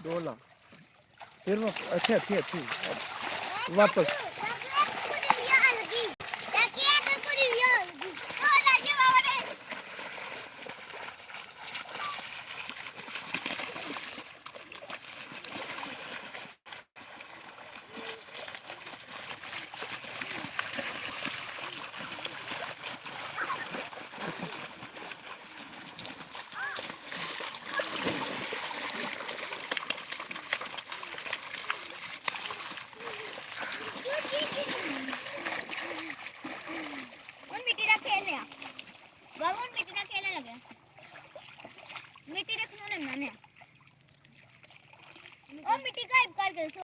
डोला फिर वो अच्छी अच्छी अच्छी वापस मिट्टी रखने मैंने ओ मिट्टी गायब कर दे।